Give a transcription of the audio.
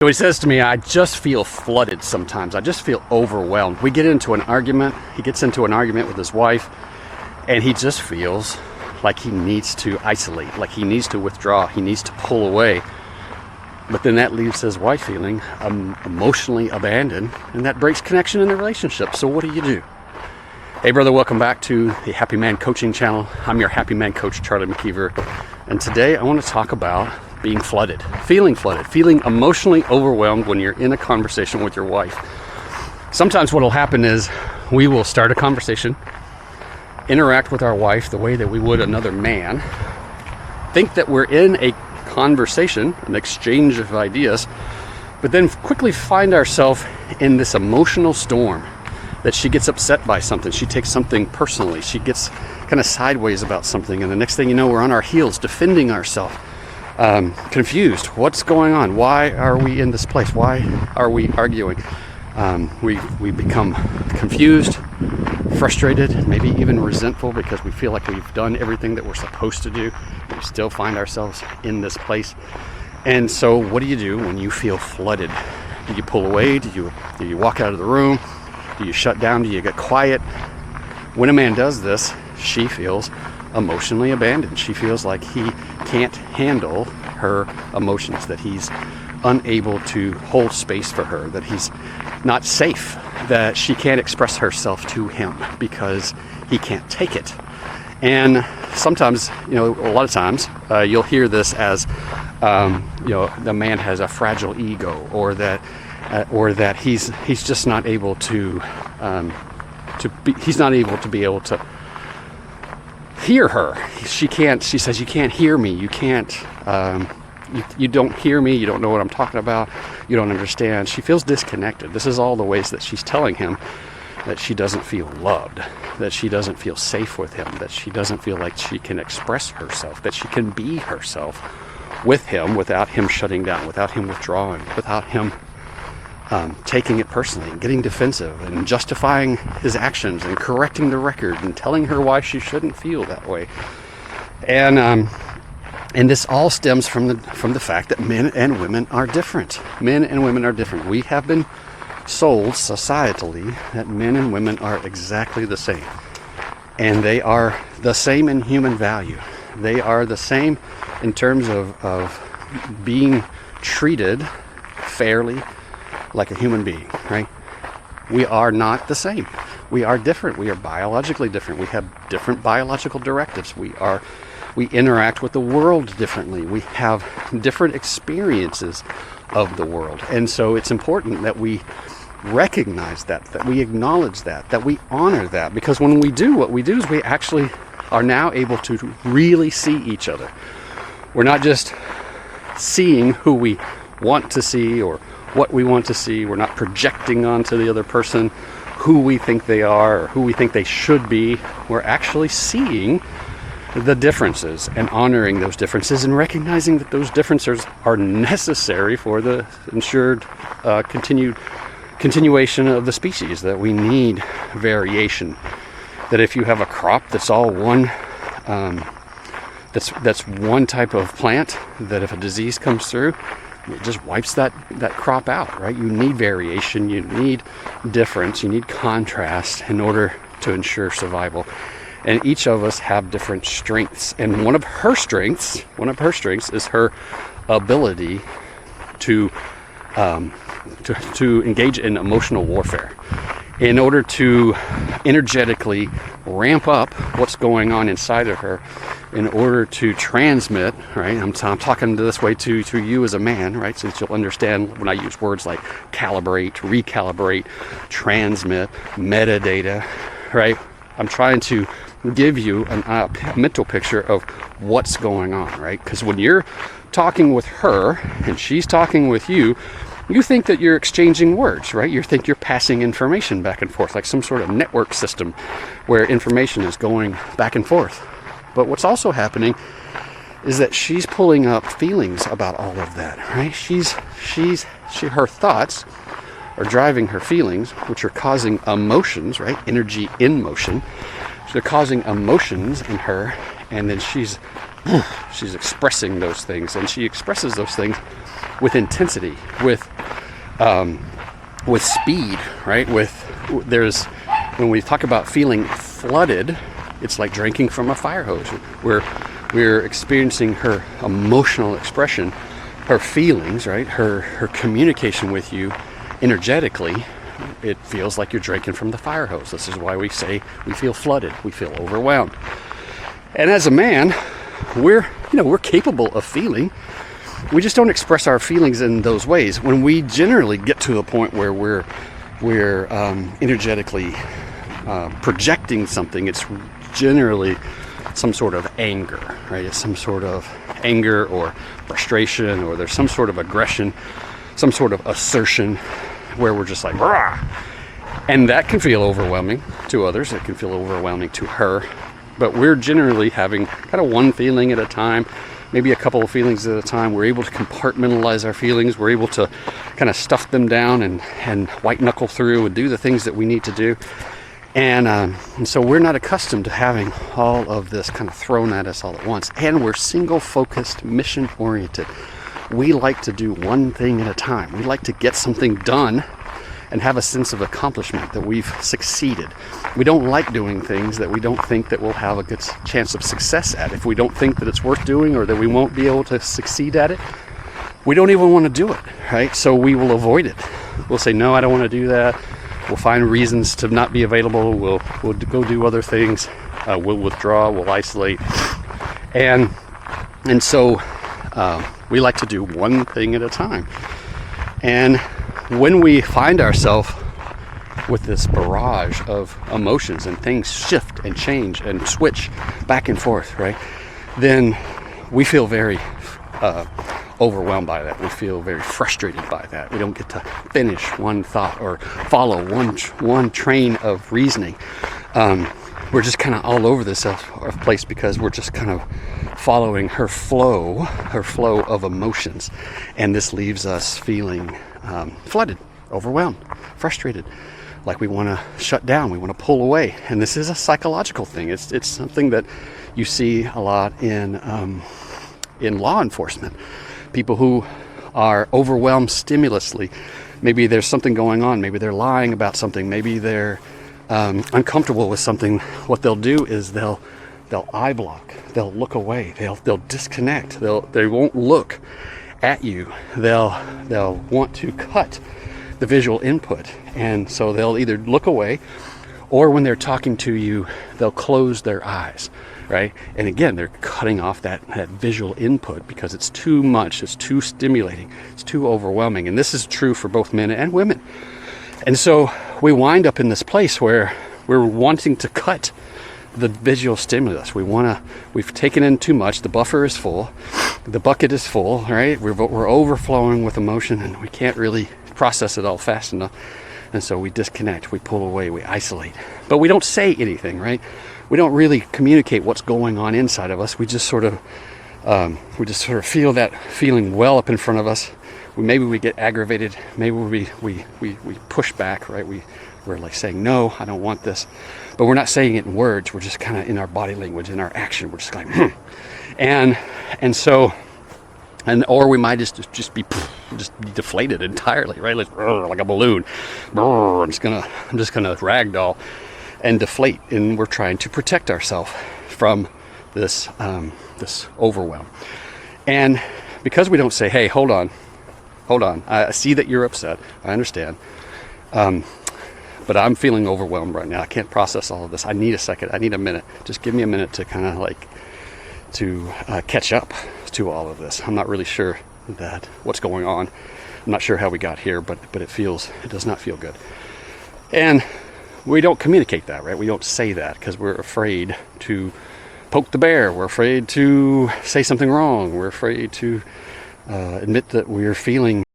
So he says to me, I just feel flooded sometimes. I just feel overwhelmed. We get into an argument. He gets into an argument with his wife, and he just feels like he needs to isolate, like he needs to withdraw, he needs to pull away. But then that leaves his wife feeling emotionally abandoned, and that breaks connection in the relationship. So what do you do? Hey brother, welcome back to the Happy Man Coaching Channel. I'm your Happy Man coach, Charlie McKeever. And today I want to talk about being flooded, feeling emotionally overwhelmed when you're in a conversation with your wife. Sometimes what will happen is we will start a conversation, interact with our wife the way that we would another man, think that we're in a conversation, an exchange of ideas, but then quickly find ourselves in this emotional storm that she gets upset by something, she takes something personally, she gets kind of sideways about something, and the next thing you know, we're on our heels defending ourselves, confused. What's going on? Why are we in this place? Why are we arguing? We become confused, frustrated, maybe even resentful because we feel like we've done everything that we're supposed to do. We still find ourselves in this place. And so what do you do when you feel flooded? Do you pull away? Do you walk out of the room? Do you shut down? Do you get quiet? When a man does this, she feels emotionally abandoned. She feels like he can't handle her emotions, that he's unable to hold space for her, that he's not safe, that she can't express herself to him because he can't take it. And sometimes, a lot of times, you'll hear this as, the man has a fragile ego, or that he's just not able to be able to hear her. She says, you can't hear me. You can't, you don't hear me. You don't know what I'm talking about. You don't understand. She feels disconnected. This is all the ways that she's telling him that she doesn't feel loved, that she doesn't feel safe with him, that she doesn't feel like she can express herself, that she can be herself with him without him shutting down, without him withdrawing, without him taking it personally and getting defensive and justifying his actions and correcting the record and telling her why she shouldn't feel that way. And this all stems from the fact that men and women are different. Men and women are different. We have been sold societally that men and women are exactly the same. And they are the same in human value. They are the same in terms of being treated fairly like a human being, right? We are not the same. We are different. We are biologically different. We have different biological directives. We interact with the world differently. We have different experiences of the world. And so it's important that we recognize that we acknowledge that we honor that, because when we do, what we do is we actually are now able to really see each other. We're not just seeing who we want to see or what we want to see. We're not projecting onto the other person who we think they are or who we think they should be. We're actually seeing the differences and honoring those differences and recognizing that those differences are necessary for the ensured continuation of the species, that we need variation, that if you have a crop that's all one that's one type of plant, that if a disease comes through, it just wipes that crop out, right? You need variation, you need difference, you need contrast in order to ensure survival. And each of us have different strengths. And one of her strengths is her ability to engage in emotional warfare in order to energetically ramp up what's going on inside of her, in order to transmit, right? I'm talking this way to you as a man, right? So that you'll understand when I use words like calibrate, recalibrate, transmit, metadata, right? I'm trying to give you a mental picture of what's going on, right? Because when you're talking with her and she's talking with you, you think that you're exchanging words, right? You think you're passing information back and forth, like some sort of network system where information is going back and forth. But what's also happening is that she's pulling up feelings about all of that, right? Her thoughts are driving her feelings, which are causing emotions, right? Energy in motion. So they're causing emotions in her, and then she's she's expressing those things, and she expresses those things with intensity, with speed, right? When we talk about feeling flooded, it's like drinking from a fire hose. We're experiencing her emotional expression, her feelings, right? Her communication with you energetically. It feels like you're drinking from the fire hose. This is why we say we feel flooded, we feel overwhelmed. And as a man, we're capable of feeling. We just don't express our feelings in those ways. When we generally get to the point where we're energetically projecting something, it's generally some sort of anger, right? It's some sort of anger or frustration, or there's some sort of aggression, some sort of assertion where we're just like, rah! And that can feel overwhelming to others. It can feel overwhelming to her. But we're generally having kind of one feeling at a time, maybe a couple of feelings at a time. We're able to compartmentalize our feelings. We're able to kind of stuff them down and white knuckle through and do the things that we need to do. And so we're not accustomed to having all of this kind of thrown at us all at once. And we're single-focused, mission-oriented. We like to do one thing at a time. We like to get something done and have a sense of accomplishment, that we've succeeded. We don't like doing things that we don't think that we'll have a good chance of success at. If we don't think that it's worth doing or that we won't be able to succeed at it, we don't even want to do it, right? So we will avoid it. We'll say, no, I don't want to do that. We'll find reasons to not be available. We'll go do other things. We'll withdraw. We'll isolate. And so we like to do one thing at a time. And when we find ourselves with this barrage of emotions and things shift and change and switch back and forth, right, then we feel very overwhelmed by that. We feel very frustrated by that. We don't get to finish one thought or follow one train of reasoning. We're just kind of all over this place because we're just kind of following her flow of emotions, and this leaves us feeling flooded, overwhelmed, frustrated, like we want to shut down, we want to pull away. And this is a psychological thing. It's something that you see a lot in law enforcement. People who are overwhelmed stimulously. Maybe there's something going on. Maybe they're lying about something. Maybe they're uncomfortable with something. What they'll do is they'll eye block. They'll look away. They'll disconnect. They won't look at you. They'll want to cut the visual input, and so they'll either look away, or when they're talking to you, they'll close their eyes, right? And again, they're cutting off that visual input because it's too much, it's too stimulating, it's too overwhelming. And this is true for both men and women. And so we wind up in this place where we're wanting to cut the visual stimulus. We've taken in too much. The buffer is full. The bucket is full, right? We're overflowing with emotion, and we can't really process it all fast enough. And so we disconnect, we pull away, we isolate. But we don't say anything, right? We don't really communicate what's going on inside of us. We just sort of feel that feeling well up in front of us. Maybe we get aggravated. Maybe we push back, right? We're like saying, no, I don't want this. But we're not saying it in words. We're just kind of in our body language, in our action. We're just like, or we might just be deflated entirely, right? Like a balloon. I'm just gonna ragdoll and deflate, and we're trying to protect ourselves from this overwhelm. And because we don't say, hey, hold on, I see that you're upset, I understand, but I'm feeling overwhelmed right now. I can't process all of this. I need a second. I need a minute. Just give me a minute to kind of catch up to all of this. I'm not really sure that what's going on. I'm not sure how we got here, but it does not feel good. And we don't communicate that, right? We don't say that because we're afraid to poke the bear. We're afraid to say something wrong. We're afraid to admit that we're feeling